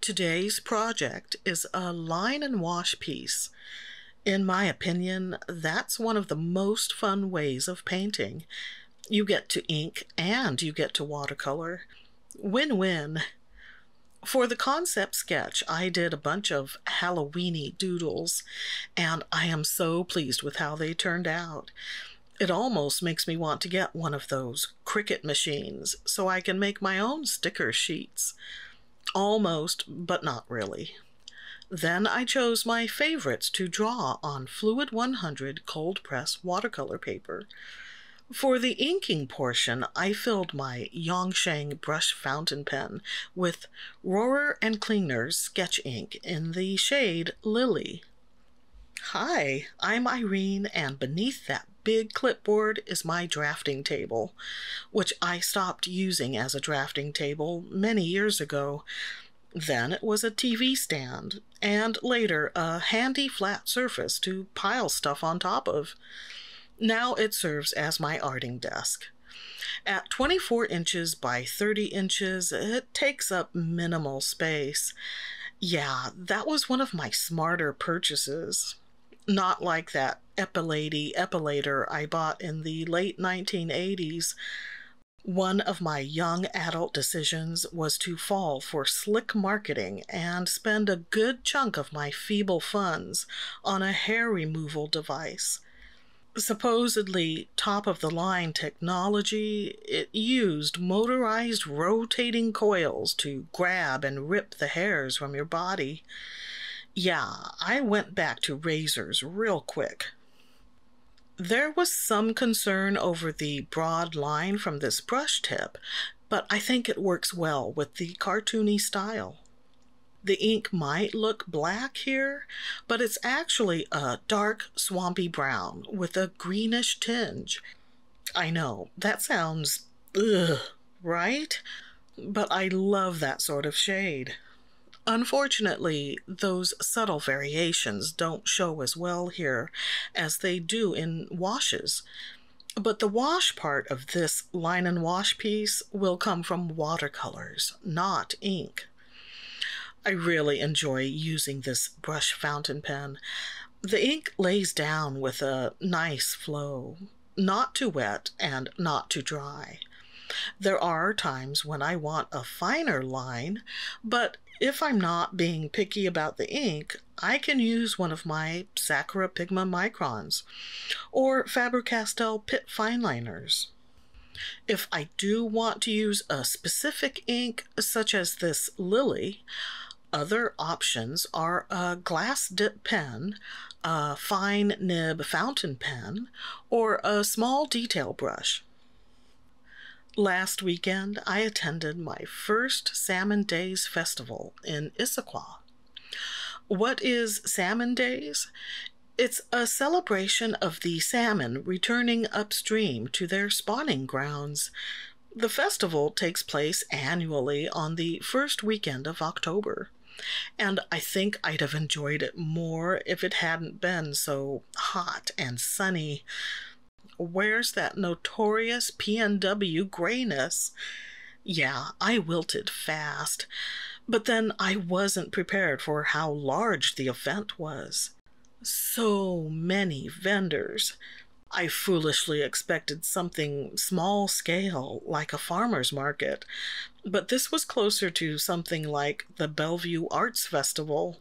Today's project is a line and wash piece. In my opinion, that's one of the most fun ways of painting. You get to ink and you get to watercolor. Win-win. For the concept sketch, I did a bunch of Halloweeny doodles, and I am so pleased with how they turned out. It almost makes me want to get one of those Cricut machines so I can make my own sticker sheets. Almost, but not really. Then I chose my favorites to draw on Fluid 100 cold press watercolor paper. For the inking portion, I filled my Yongsheng brush fountain pen with Rohrer and Klingner's sketch ink in the shade Lily. Hi, I'm Irene, and beneath that big clipboard is my drafting table, which I stopped using as a drafting table many years ago. Then it was a TV stand, and later a handy flat surface to pile stuff on top of. Now it serves as my arting desk. At 24 inches by 30 inches, it takes up minimal space. Yeah, that was one of my smarter purchases. Not like that Epilady epilator I bought in the late 1980s. One of my young adult decisions was to fall for slick marketing and spend a good chunk of my feeble funds on a hair removal device. Supposedly top-of-the-line technology, it used motorized rotating coils to grab and rip the hairs from your body. Yeah, I went back to razors real quick. There was some concern over the broad line from this brush tip, but I think it works well with the cartoony style. The ink might look black here, but it's actually a dark, swampy brown with a greenish tinge. I know, that sounds ugh, right? But I love that sort of shade. Unfortunately, those subtle variations don't show as well here as they do in washes. But the wash part of this line and wash piece will come from watercolors, not ink. I really enjoy using this brush fountain pen. The ink lays down with a nice flow, not too wet and not too dry. There are times when I want a finer line, but if I'm not being picky about the ink, I can use one of my Sakura Pigma Microns or Faber-Castell Pitt Fineliners. If I do want to use a specific ink, such as this Lily, other options are a glass dip pen, a fine nib fountain pen, or a small detail brush. Last weekend, I attended my first Salmon Days festival in Issaquah. What is Salmon Days? It's a celebration of the salmon returning upstream to their spawning grounds. The festival takes place annually on the first weekend of October, and I think I'd have enjoyed it more if it hadn't been so hot and sunny. Where's that notorious PNW grayness? Yeah, I wilted fast, but then I wasn't prepared for how large the event was. So many vendors. I foolishly expected something small scale, like a farmer's market, but this was closer to something like the Bellevue Arts Festival.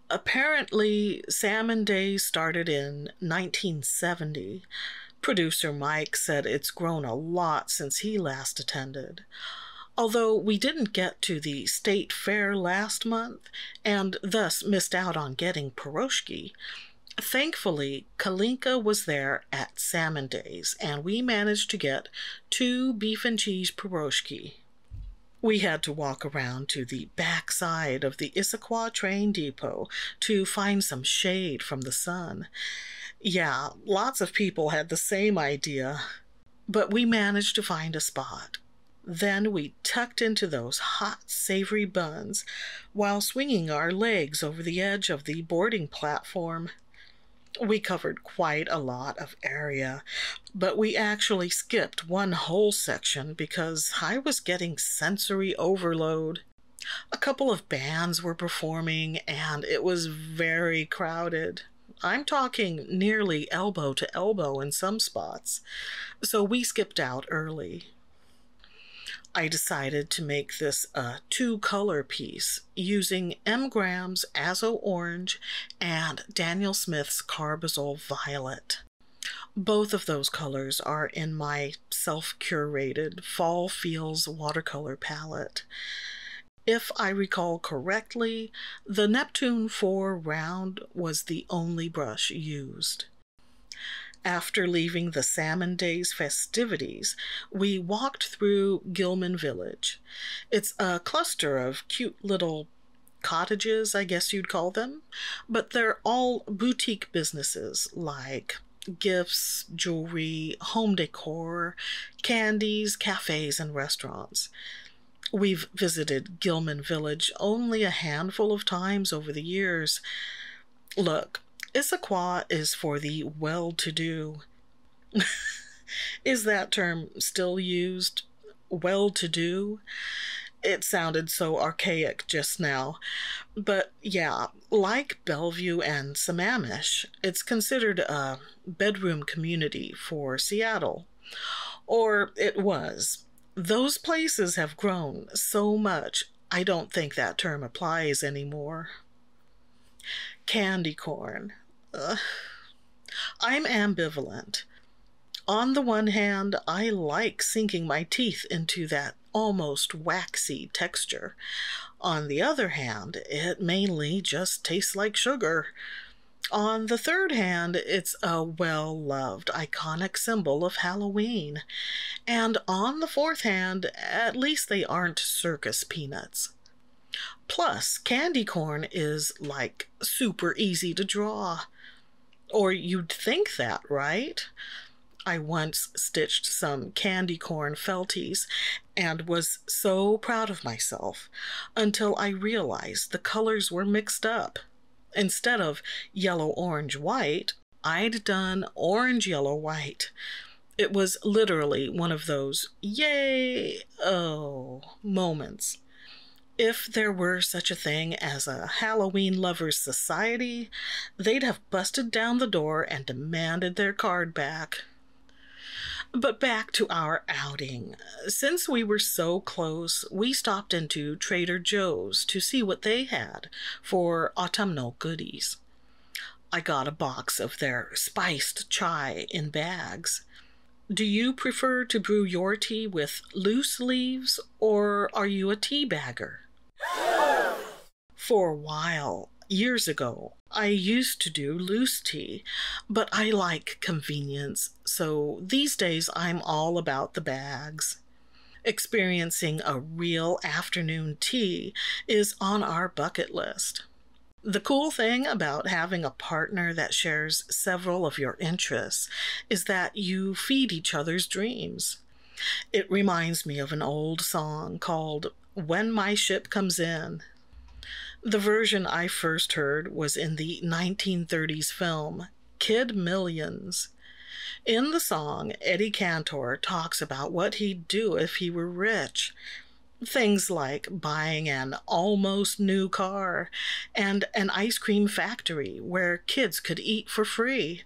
Apparently, Salmon Days started in 1970. Producer Mike said it's grown a lot since he last attended. Although we didn't get to the state fair last month, and thus missed out on getting pierogi, thankfully, Kalinka was there at Salmon Days, and we managed to get 2 beef and cheese pierogi. We had to walk around to the back side of the Issaquah train depot to find some shade from the sun. Yeah, lots of people had the same idea, but we managed to find a spot. Then we tucked into those hot, savory buns while swinging our legs over the edge of the boarding platform. We covered quite a lot of area, but we actually skipped one whole section because I was getting sensory overload. A couple of bands were performing, and it was very crowded. I'm talking nearly elbow to elbow in some spots, so we skipped out early. I decided to make this a two-color piece using M. Graham's Azo Orange and Daniel Smith's Carbazole Violet. Both of those colors are in my self-curated Fall Feels watercolor palette. If I recall correctly, the Neptune 4 round was the only brush used. After leaving the Salmon Days festivities, we walked through Gilman Village. It's a cluster of cute little cottages, I guess you'd call them, but they're all boutique businesses like gifts, jewelry, home decor, candies, cafes, and restaurants. We've visited Gilman Village only a handful of times over the years. Look, Issaquah is for the well-to-do. Is that term still used? Well-to-do? It sounded so archaic just now. But yeah, like Bellevue and Sammamish, it's considered a bedroom community for Seattle. Or it was. Those places have grown so much, I don't think that term applies anymore. Candy corn. I'm ambivalent. On the one hand, I like sinking my teeth into that almost waxy texture. On the other hand, it mainly just tastes like sugar. On the third hand, it's a well-loved, iconic symbol of Halloween. And on the fourth hand, at least they aren't circus peanuts. Plus, candy corn is, like, super easy to draw. Or you'd think that, right? I once stitched some candy corn felties and was so proud of myself until I realized the colors were mixed up. Instead of yellow, orange, white, I'd done orange, yellow, white. It was literally one of those yay, oh moments. If there were such a thing as a Halloween lovers society, they'd have busted down the door and demanded their card back. But back to our outing. Since we were so close, we stopped into Trader Joe's to see what they had for autumnal goodies. I got a box of their spiced chai in bags. Do you prefer to brew your tea with loose leaves, or are you a tea bagger? For a while, years ago, I used to do loose tea, but I like convenience, so these days I'm all about the bags. Experiencing a real afternoon tea is on our bucket list. The cool thing about having a partner that shares several of your interests is that you feed each other's dreams. It reminds me of an old song called When My Ship Comes In. The version I first heard was in the 1930s film Kid Millions. In the song, Eddie Cantor talks about what he'd do if he were rich. Things like buying an almost new car and an ice cream factory where kids could eat for free.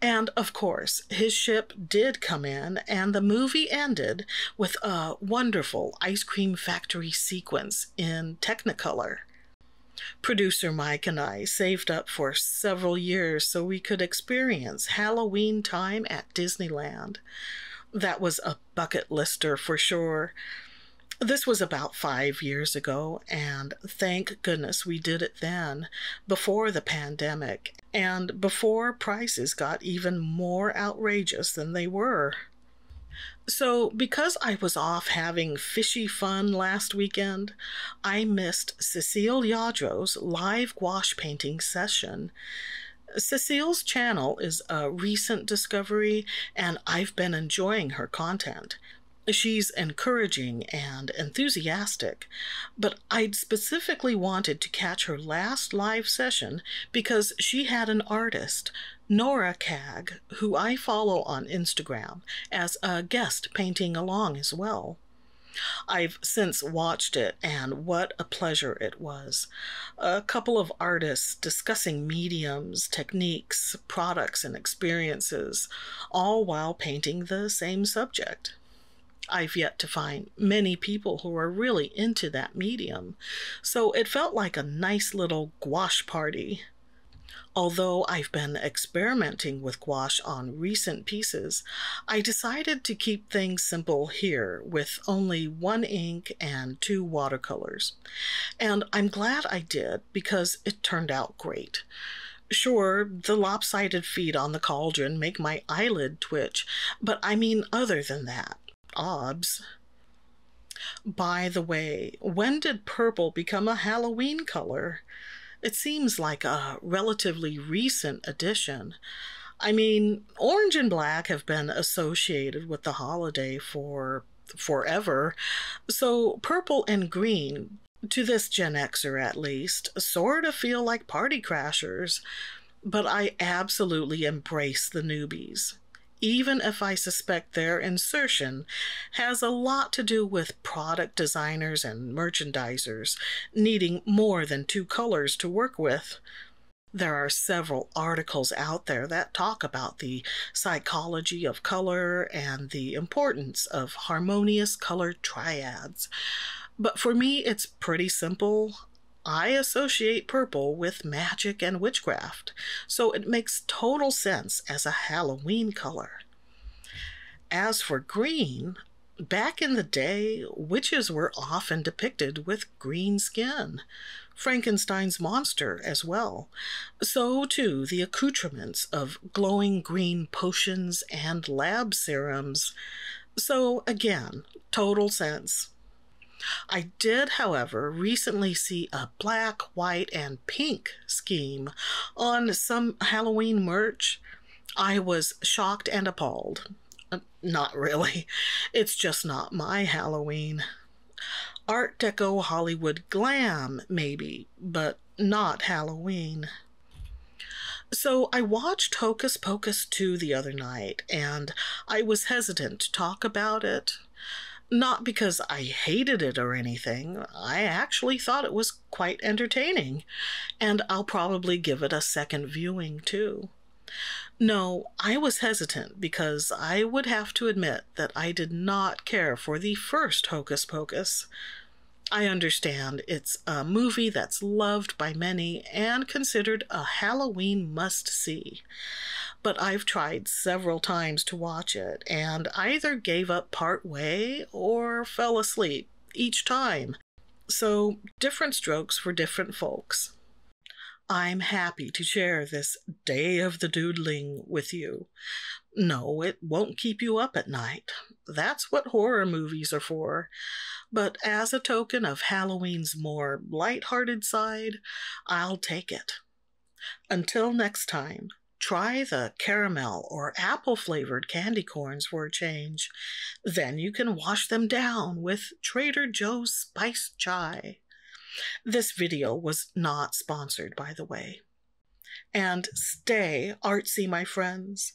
And, of course, his ship did come in, and the movie ended with a wonderful ice cream factory sequence in Technicolor. Producer Mike and I saved up for several years so we could experience Halloween time at Disneyland. That was a bucket lister for sure. This was about 5 years ago, and thank goodness we did it then, before the pandemic, and before prices got even more outrageous than they were. So, because I was off having fishy fun last weekend, I missed Cecile Yadro's live gouache painting session. Cecile's channel is a recent discovery, and I've been enjoying her content. She's encouraging and enthusiastic, but I'd specifically wanted to catch her last live session because she had an artist, Nora Cag, who I follow on Instagram, as a guest painting along as well. I've since watched it, and what a pleasure it was. A couple of artists discussing mediums, techniques, products, and experiences, all while painting the same subject. I've yet to find many people who are really into that medium, so it felt like a nice little gouache party. Although I've been experimenting with gouache on recent pieces, I decided to keep things simple here with only one ink and two watercolors. And I'm glad I did because it turned out great. Sure, the lopsided feet on the cauldron make my eyelid twitch, but I mean other than that, obs. By the way, when did purple become a Halloween color? It seems like a relatively recent addition. I mean, orange and black have been associated with the holiday for forever, so purple and green, to this Gen Xer at least, sort of feel like party crashers. But I absolutely embrace the newbies, even if I suspect their insertion has a lot to do with product designers and merchandisers needing more than two colors to work with. There are several articles out there that talk about the psychology of color and the importance of harmonious color triads. But for me, it's pretty simple. I associate purple with magic and witchcraft, so it makes total sense as a Halloween color. As for green, back in the day, witches were often depicted with green skin. Frankenstein's monster as well. So too the accoutrements of glowing green potions and lab serums. So again, total sense. I did, however, recently see a black, white, and pink scheme on some Halloween merch. I was shocked and appalled. Not really. It's just not my Halloween. Art Deco Hollywood glam, maybe, but not Halloween. So I watched Hocus Pocus 2 the other night, and I was hesitant to talk about it. Not because I hated it or anything. I actually thought it was quite entertaining, and I'll probably give it a second viewing too. No, I was hesitant because I would have to admit that I did not care for the first Hocus Pocus. I understand it's a movie that's loved by many and considered a Halloween must-see. But I've tried several times to watch it and either gave up part way or fell asleep each time. So different strokes for different folks. I'm happy to share this day of the doodling with you. No, it won't keep you up at night. That's what horror movies are for. But as a token of Halloween's more light-hearted side, I'll take it. Until next time, try the caramel or apple-flavored candy corns for a change. Then you can wash them down with Trader Joe's spiced chai. This video was not sponsored, by the way. And stay artsy, my friends.